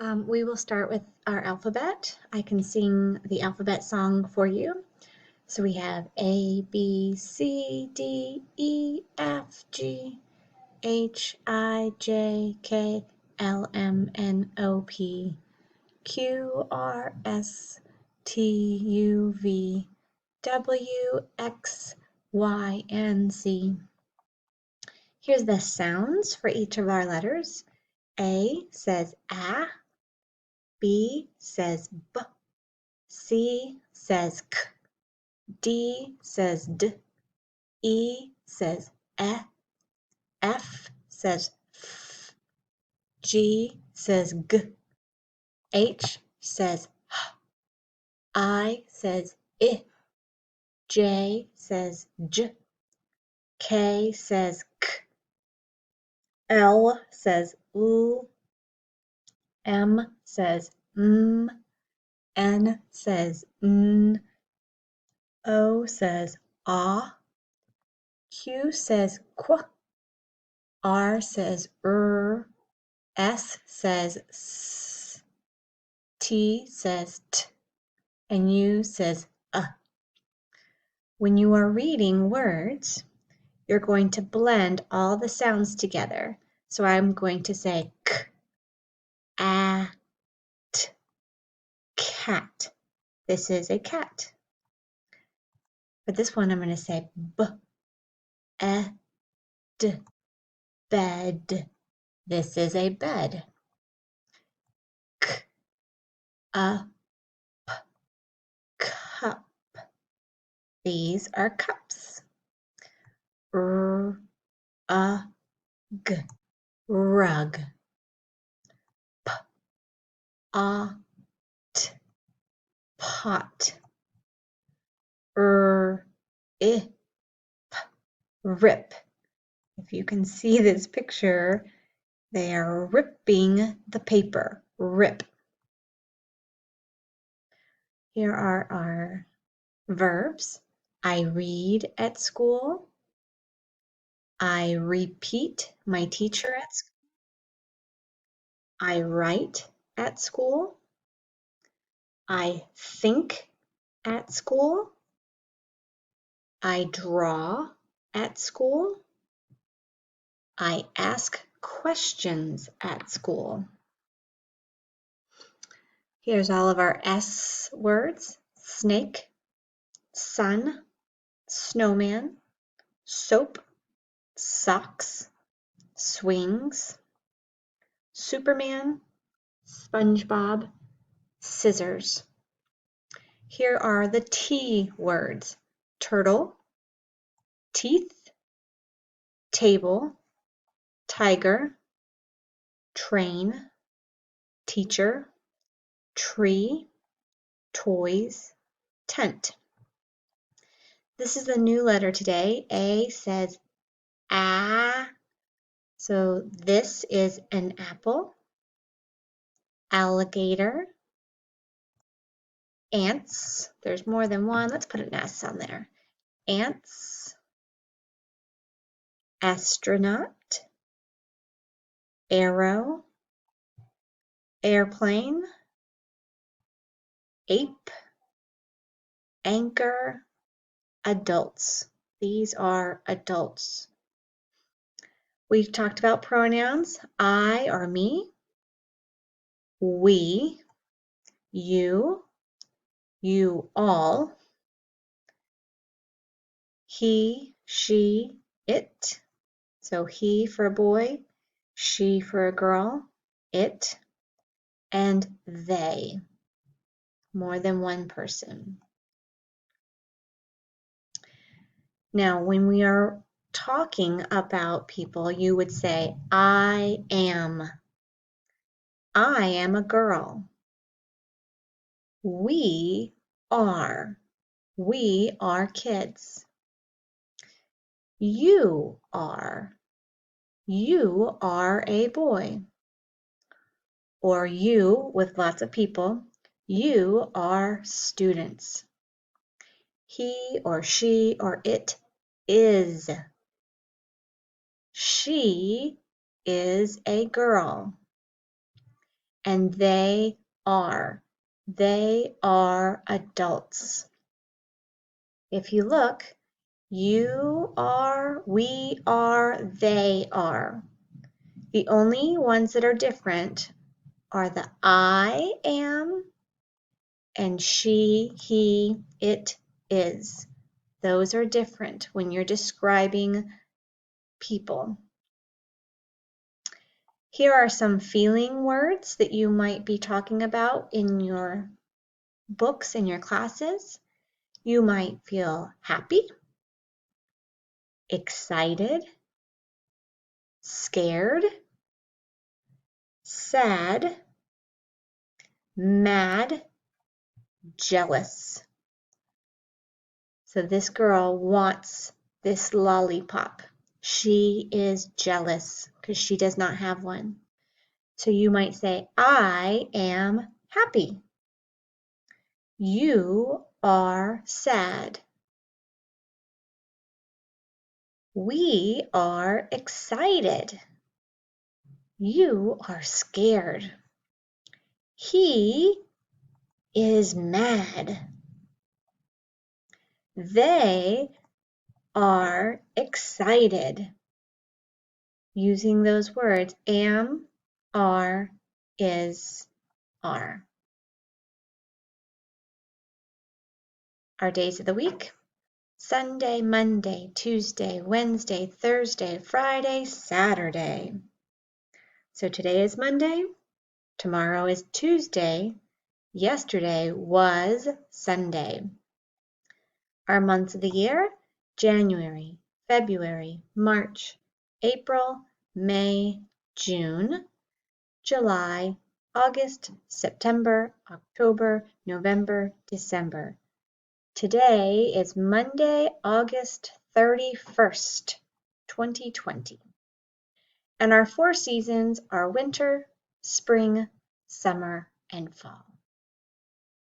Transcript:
We will start with our alphabet. I can sing the alphabet song for you. So we have A, B, C, D, E, F, G, H, I, J, K, L, M, N, O, P, Q, R, S, T, U, V, W, X, Y, and Z. Here's the sounds for each of our letters. A says A, B says B, C says K, D says D, E says E, F says F, G says G, H says H, I says I, J says J, K says K, L says U, M says M, N says N, O says Ah, Q says Qu, R says S says S, T says T, and U says When you are reading words, you're going to blend all the sounds together. So I'm going to say K, A, T, cat. This is a cat. For this one, I'm going to say B, E, D, bed. This is a bed. K, A, P, cup. These are cups. R, A, G, rug. P, A, T, pot. I, P, rip. If you can see this picture, they are ripping the paper. Rip. Here are our verbs. I read at school. I repeat my teacher at school. I write at school. I think at school. I draw at school. I ask questions at school. Here's all of our S words: snake, sun, snowman, soap, socks, swings, Superman, SpongeBob, scissors. Here are the T words: turtle, teeth, table, tiger, train, teacher, tree, toys, tent. This is the new letter today. A says A. So this is an apple, alligator, ants. There's more than one. Let's put an S on there. Ants, astronaut, arrow, airplane, ape, anchor, adults. These are adults. We've talked about pronouns: I or me, we, you all, he, she, it. So he for a boy, she for a girl, it, and they, more than one person. Now, when we are talking about people, you would say, I am. I am a girl. We are. We are kids. You are. You are a boy. Or you, with lots of people, you are students. He or she or it is. She is a girl. and they are. They are adults. If you look, you are, we are, they are. The only ones that are different are the I am and she, he, it is. Those are different when you're describing people. Here are some feeling words that you might be talking about in your books, in your classes. You might feel happy, excited, scared, sad, mad, jealous. So this girl wants this lollipop. She is jealous because she does not have one. So you might say, I am happy. You are sad. We are excited. You are scared. He is mad. They are excited. Using those words, am, are, is, are. Our days of the week: Sunday, Monday, Tuesday, Wednesday, Thursday, Friday, Saturday. So today is Monday, tomorrow is Tuesday, yesterday was Sunday. Our months of the year: January, February, March, April, May, June, July, August, September, October, November, December. Today is Monday, August 31st, 2020. And our 4 seasons are winter, spring, summer, and fall.